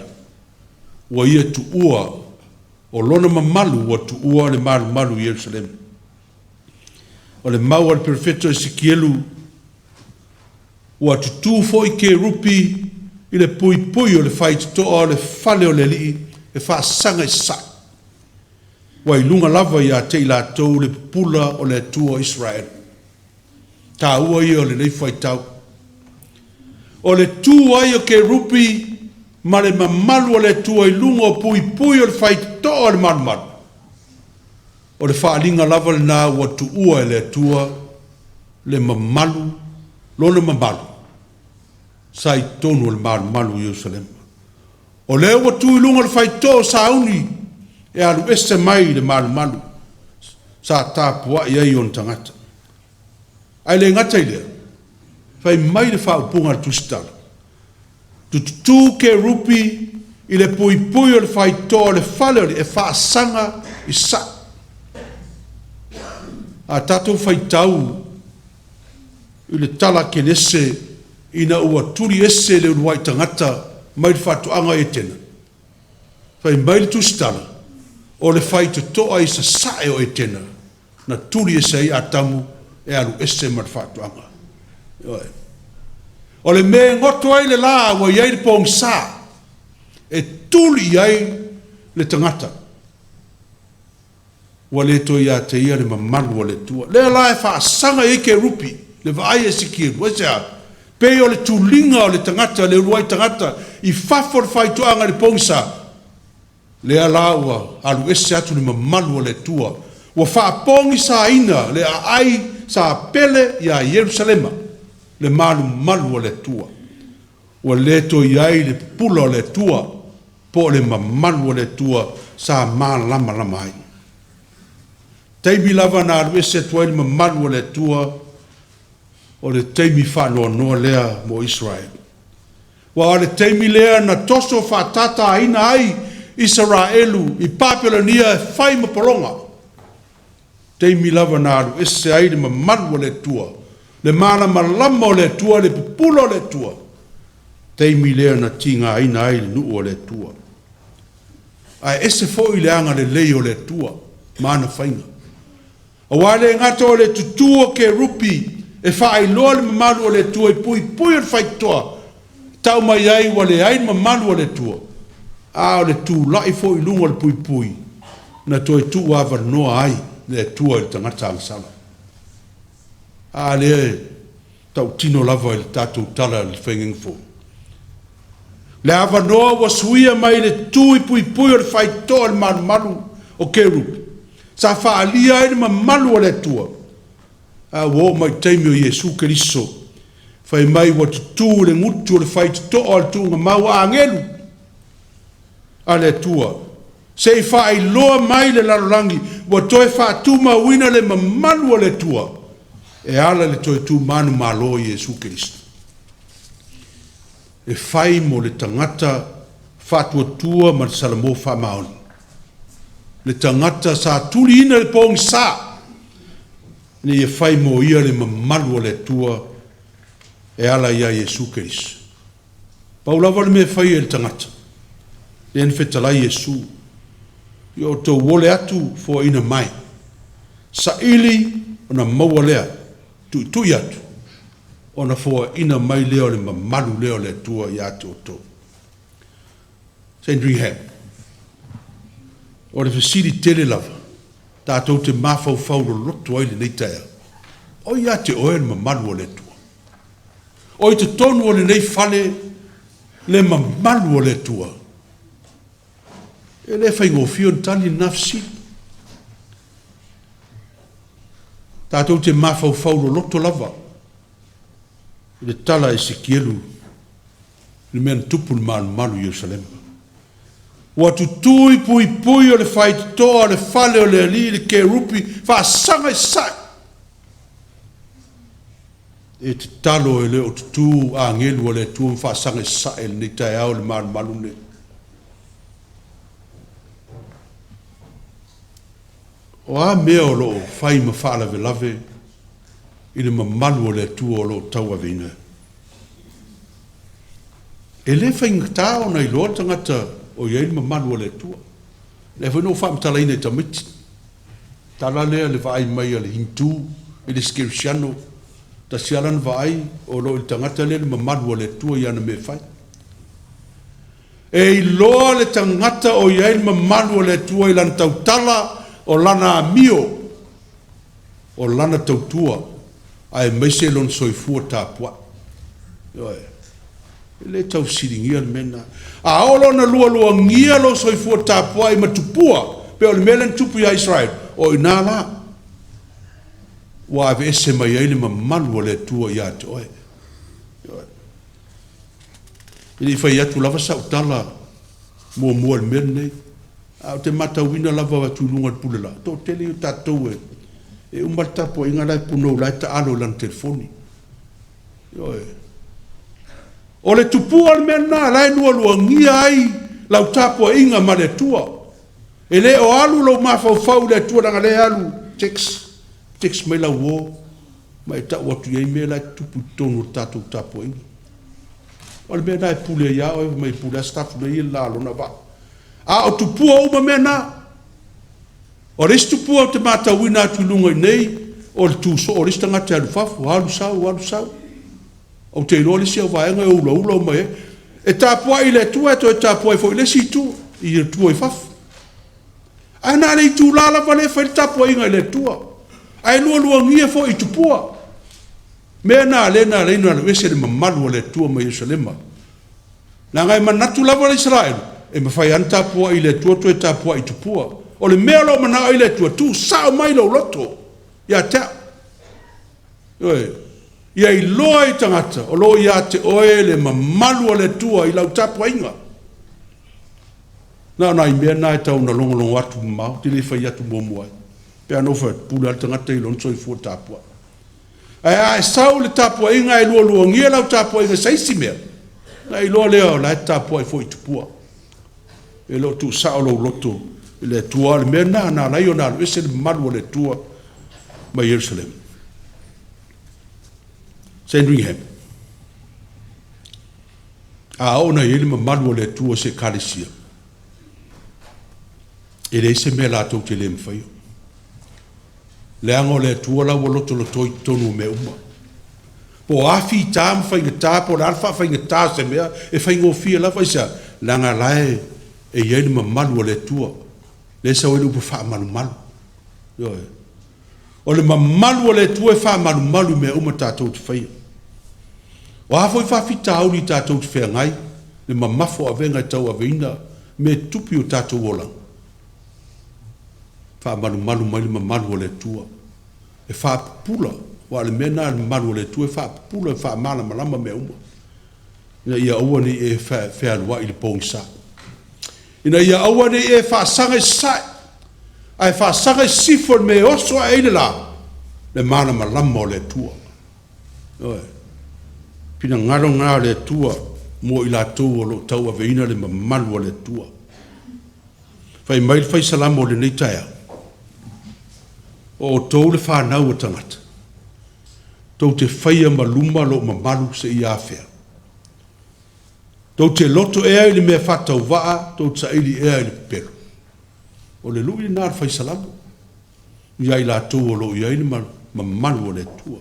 Wa ia tu ua o lona mamalu wa tu ua le malu Jerusalem. O le mau al perfetto Ezekielu wa tu tu foi ke rupi i le pui o le fai toa le fale o le lii e wha sanga i sa. Wa i lunga lava ia te ila tau le pula o le tua Israel. Ta ua ia o le nei fai tau. O le tu ai o ke rupi ma le mamalu o le tua i lunga o pui o le fai toa le malu. O le whaalinga lava le nā ua tu ua e le tua le mamalu, lona mamalu. Sai tonu o le malu Jerusalem. O le ua tu i lunga le fai toa sa uni e alu ese mai le malu. Sa tāpua i ai on tangata. Ai le ngata i lea. Fai mai le whaupunga le tusitala. Tu ke rupi i le pui o le fai toa le fale e whaasanga i sa. A tatou fai tau i le tala ke nese ina ua turi ese le unuai tangata mai le whatuanga e tena. Fai mai le tusitala o le fai to toa i sa sae o e tena na turi ese i atamu e alu ese ma le whatuanga. O le me ngoto ai le la wa iai le pong sa e tuli ai le tangata. Wa le to ia te ia le mamalu o le tua. Le la e wha sanga e ke rupi le vaai e sikir. Wesea, pe o le tulinga o le tangata, le uruai tangata, i whafo le whai tuanga le pong sa. Le ala ua alu ese atu le mamalu o le tua. Wa wha pongi sa ina le ai sa pele ia Yerusalema. Le malu o le tua. Wa le to iai le pula o le tua. Po le mamalu o le tua sa lama ai. Teibi lava na alu ese tua le mamalu o le tua. o le teimi whanoa lea mo Israel. Wa o le teimi lea na toso whatata aina ai Israelu i Papilonia e whai mapolonga. Teimi lava na aru ese ai le mamalu o le tua. Le mana malama o le tua, le pupulo o le tua. Teimi lea na tinga aina ai le nuu o le tua. Ai ese fo i le anga le lei o le tua, mana whainga. A wale ngata o le tutua ke rupi, e whaai loa le mamalu o le tua, i pui pui o le whaitoa. Tau mai ai wale ai mamalu o le tua. A o le tu lai fo i lunga le pui pui. Na toi tu awa noa ai le tua i tangata angsala. A le tau tino lava i le tatou tala le whengeng fo. Le awa noa wa suia mai le tui pui pui o le whaitoa le malu o ke rupi. Sa whaalia e le mamalu o le tua. A wo mai teimi o Jesu Keriso. Whai mai wa tutu le ngutu o le whaitoa o le tunga mau a angelu. A le tua. Se i whaai loa mai le lalolangi. Wa toe whaatuma wina le mamalu o le tua. E ala le toe tu manu malo o Jesu Keriso. E whai mo le tangata whatua tua ma le salamo whamaoni. Le tangata sa tuli ina le pōngi sa. Ni e whai mo ia le mamalu o le tua e ala ia Jesu Keriso. Paulawa le me whai e le tangata. Le ene whetalai Jesu. I o tau wole atu fo ina mai. Sa ili o na maua lea. Tui atu. O na fo ina mai leo le mamalu leo le tua i atu o tau. Sandringham. O le fesiri tele lava. Tātou te mawhau whauro loto ai le neitea. O ia te oe le mamalu o le tua. O i te tonu o le nei fale le mamalu o le tua. E le whaingo fio tali nafsi. Tātou te mawhau whauro loto lava. Le tala e sikielu. Le mea tupu le malu Jerusalem. Wa tutui pui pui o le whaitoa, le whale o le ali, le kerupi, whaasanga i sai. E te talo e le o tutu a ngelu o le tua whaasanga i sai, le nei tai au le malu ne. O a mea o lo whai ma whaala lave, i le mamalu o le tua o lo tau a vina. E le whaingatā o nei loa tangata, o iei mamalu o le tua. Le whanau whaamtalaina i Tamaiti. Tala lea le vaai mai a le hintu, i le skirisiano, ta sialan vaai o lo il tangata le mamalu o le tua i ana me whai. E i loa le tangata o iei mamalu o le tua i lana tautala o lana amio, o lana tautua, ai meise lon soifua tāpua. Ioe. Le tau siringia le mena. A olo na lua ngia lo soifua tāpua i matupua, pe o le melen tupu ia Israel, o ina la. Wa ave ese mai aile mamalu o le tua ia te oe. Ili whai atu lava sa utala, mua le melen nei. A o te matawina lava watu lunga pulela. Tō tele o tātou e. E umartapo inga lai punou lai ta alo lan telefoni. Ioe. O le tupua le mena, lai lua ngia ai, lau tapua inga ma le tua. E le o alu lau mawhau le tua nanga le alu, text mai lau o, mai ta watu iei me lai tupu tonu tatou tapua inga. O le mena e pule ia, o mai pule staff na i la lona va. A o tupua uma mena, o res tupua o te matawina atu lunga i nei, o le tuso, o res tangata alu fafu, alu sau. O te ilo le sia vaenga e ula mai e tāpua i le tua e tāpua i fo i le si tu i le tua i fafu. A nā le i tū lala vale whai tāpua inga i le tua. A e lua ngia fo i tupua. Mea nā le wese le mamalu o le tua mai Jerusalema. Nā ngai manatu lava le Israel e mawhai an tāpua i le tua tu e tāpua i tupua. O le mea lo manao i le tua tu sao mai lo loto. Ia tea. Ioe. Ia i loa i tangata, o lo ia te oe le mamalu o le tua i lau tapua inga. Nā i mea nā e tau na longolongo atu mau, te le whai atu momuai. Pea no whai pula al tangata i lonso i fua tapua. Ai sau le tapu inga e lua ngia lau tapu inga saisi mea. Na i loa leo la tapu ai foi tupua. E lo tu sao lo loto. Le tua le mea na lai o na ese le malu le tua ma Jerusalem. Sandringham. A ona ele ma malu le tua se kalisia. E le se mea la tau te le mwhaio. Le ango le tua la waloto lo toi tonu me uma. Po afi tam whainga tā, po alfa whainga tā se mea, e whaingo fia la whaisa, langa lae e iei ma malu le tua. Le sa welu pa wha malu malu. O le ma malu le tua e wha malu malu me uma tātou te whaia. O hafo i wha fita auri tātou te whea ngai, le ma mafo a venga tau a veina, me tupi o tātou olang. Wha malu mai ma malu le tua. E wha pula, wa le mena le malu le tua, e wha pula, e wha mala malama me uma. Ina ia aua ni e whea lua i le pōngi sa. Ina ia aua ni e wha sanga i sai. Ai wha sanga i sifo me oso a eile la. Le mala malama le tua. Pina ngaro ngā le tua, mo i la tau o lo tau a veina le malu le tua. Whai mail whai salamo le nei taia. O tau le whanau o tangata. Tau te whaia maluma lo mamalu se i awhea. Tau te loto ea ili mea whatau waa, tau te ili ea ili pepero. O le lui nāra whai salamo. Ia i la tau o lo ia ili mamalu o le tua.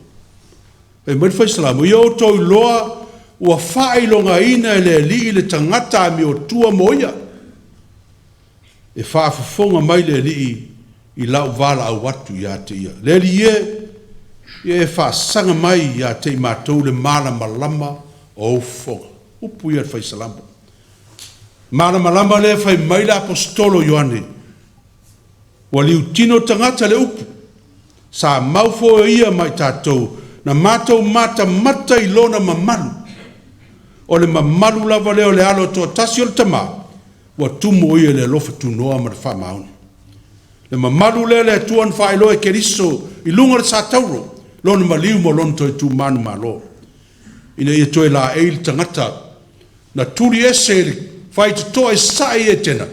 E mai whai salamo, ia o tau loa ua whailonga ina ele li le tangata mi o tua moia. E whaafafonga mai le li i lau wala au watu ia te ia. Le li e whaasanga mai ia te i mātou le mana malama o fonga. Upu ia whai salamo. Mana malama le whai mai la apostolo Ioane. Wa liu tino tangata le upu. Sa maufo ia mai tātou. Na mātou mata i lona mamalu. O le mamalu lava leo le alo toa tasi o le tama. Wa tumo ia le lofa tunoa ma le whamauna. Le mamalu le tuan whaelo e keriso i lunga le sa tauro. Lona maliu mo lona toi tu manu malo. Ina ia toi la eil tangata. Na turi ese le whai te toa e sai e tena.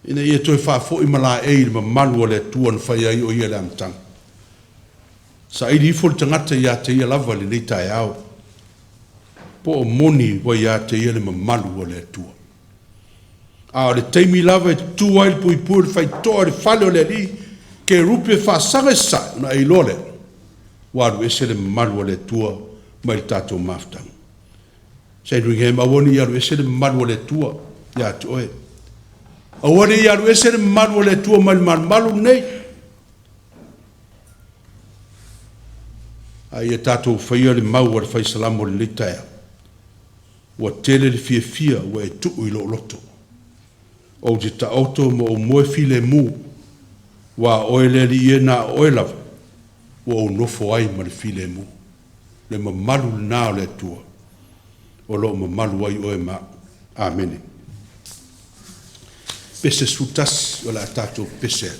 Ina ia toi whafo i mala eil mamalu le tuan whai ai o ia le amtang. Sa ili ifo le tangata ia te ia lava le nei tae au. Po o moni wa ia te ia le mamalu o le tua. A le teimi lava e tua il pui pui le fai toa le fale o le li ke rupe fa sanga sa na i lole. Waru ese le mamalu o le tua mai le tatou maftang. Sandringham awoni iaru ese le mamalu o le tua ia te oe. Awoni iaru ese le mamalu o le tua mai le malu nei. Ai e tātou whaia le mau ar whai salamo le leitaea. Wa tele le fia wa e tuu i lo loto. O te ta auto mo o moe file mu. Wa oe le li e na oe lava. Wa o nofo ai ma le file mu. Le mamalu na o le tua. O lo mamalu ai oe ma. Amene. Pese sutas o la tātou pese.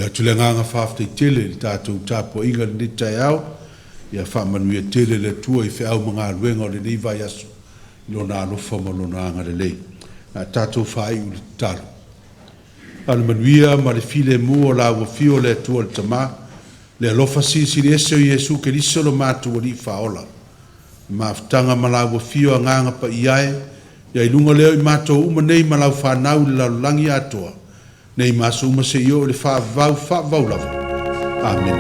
Ia tulenganga whafte tele i tātou tāpua inga ni tai au. Ia whamanuia tele le tua i whiau mga luenga o le ni vai aso. Ilo nā lofa ma lo nā anga le lei. Tātou whai u le talo. Ana manuia ma le file mua la ua fio le tua le tamā. Le alofa CCCS o Iesu ke liso lo mātua li whaola. Maftanga ma la ua fio a nganga pa iae. Ia ilunga leo i mātua uma nei ma lau whanau le laulangi atoa. Nei maso uma se io le whaavau lava. Amen.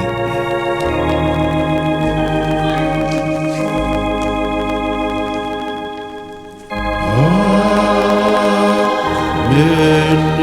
Amen.